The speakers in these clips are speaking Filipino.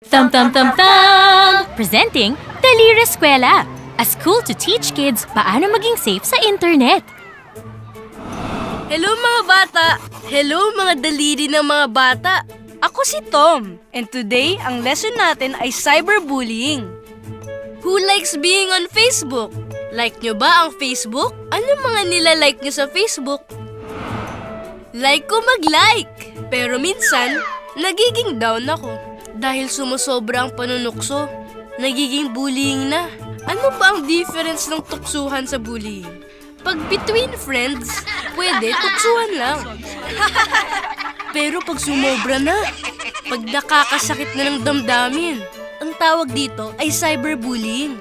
Thumb Thumb Thumb Thumb! Presenting Daliri Eskwela, a school to teach kids paano maging safe sa internet. Hello mga bata! Hello mga daliri ng mga bata! Ako si Tom, and today ang lesson natin ay cyberbullying. Who likes being on Facebook? Like nyo ba ang Facebook? Ano mga nilalike nyo sa Facebook? Like ko mag-like! Pero minsan, nagiging down ako. Dahil sumusobra ang panunukso, nagiging bullying na. Ano ba ang difference ng tuksuhan sa bullying? Pag between friends, pwede tuksuhan lang. Pero pag sumobra na, pag nakakasakit na ng damdamin, ang tawag dito ay cyberbullying.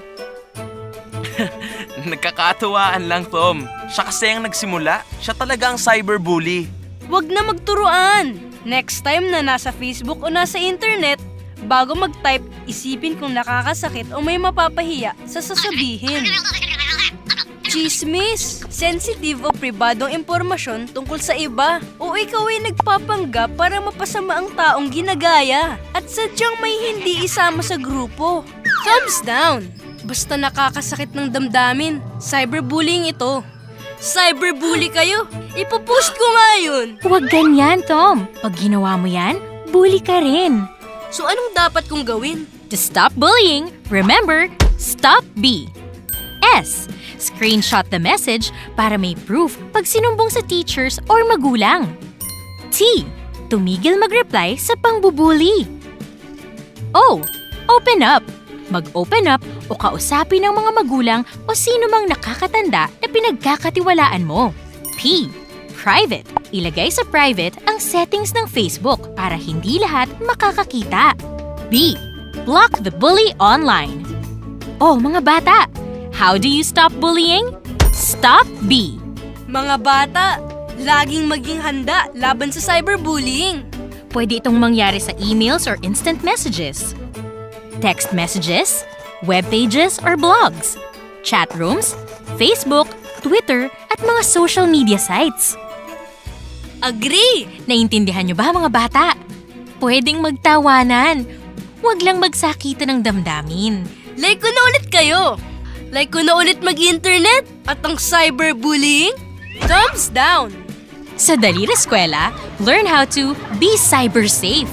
Nagkakatuwaan lang, Tom. Siya kasi ang nagsimula. Siya talaga ang cyberbully. Huwag na magturuan! Next time na nasa Facebook o nasa internet, bago mag-type, isipin kung nakakasakit o may mapapahiya sa sasabihin. Chismis! Sensitive o pribadong impormasyon tungkol sa iba o ikaw ay nagpapanggap para mapasama ang taong ginagaya at sadyang may hindi isama sa grupo. Thumbs down! Basta nakakasakit ng damdamin, cyberbullying ito. Cyberbully kayo! Ipopost ko nga yun! Huwag ganyan, Tom. Pag ginawa mo yan, bully ka rin. So anong dapat kong gawin? To stop bullying, remember, stop B. S. Screenshot the message para may proof pag sinumbong sa teachers or magulang. T. Tumigil mag-reply sa pangbubully. O. Open up. Mag-open up o kausapin ng mga magulang o sino mang nakakatanda na pinagkakatiwalaan mo. P. Private. Ilagay sa private ang settings ng Facebook para hindi lahat makakakita. B. Block the bully online. Oh, mga bata! How do you stop bullying? Stop B. Mga bata, laging maging handa laban sa cyberbullying. Pwede itong mangyari sa emails or instant messages, text messages, web pages or blogs, chat rooms, Facebook, Twitter, at mga social media sites. Agree! Naintindihan niyo ba, mga bata? Pwedeng magtawanan. Huwag lang magsakitan ng damdamin. Like ko na ulit kayo! Like ko na ulit mag-internet at ang cyberbullying? Thumbs down! Sa Daliri Eskwela, learn how to be cyber safe.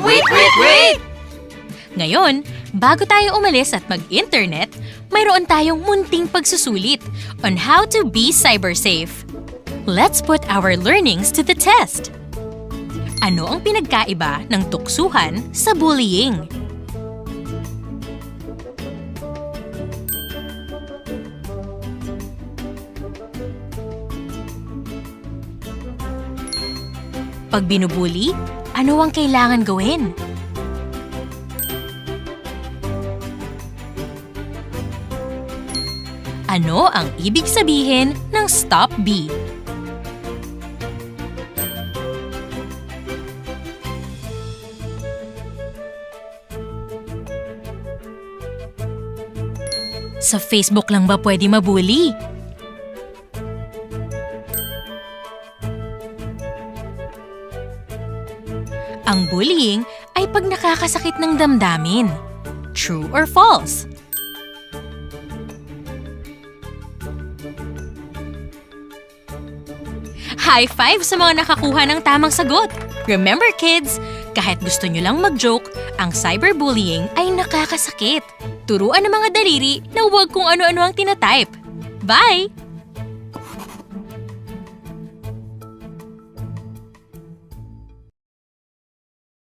Wait! Ngayon, bago tayo umalis at mag-internet, mayroon tayong munting pagsusulit on how to be cyber safe. Let's put our learnings to the test. Ano ang pinagkaiba ng tuksuhan sa bullying? Pag binubuli, ano ang kailangan gawin? Ano ang ibig sabihin ng stop B? Sa Facebook lang ba pwede mabully? Ang bullying ay pag nakakasakit ng damdamin. True or false? High five sa mga nakakuha ng tamang sagot! Remember kids, kahit gusto nyo lang mag-joke, ang cyberbullying ay nakakasakit. Turuan ng mga daliri na huwag kung ano-ano ang tinatype. Bye!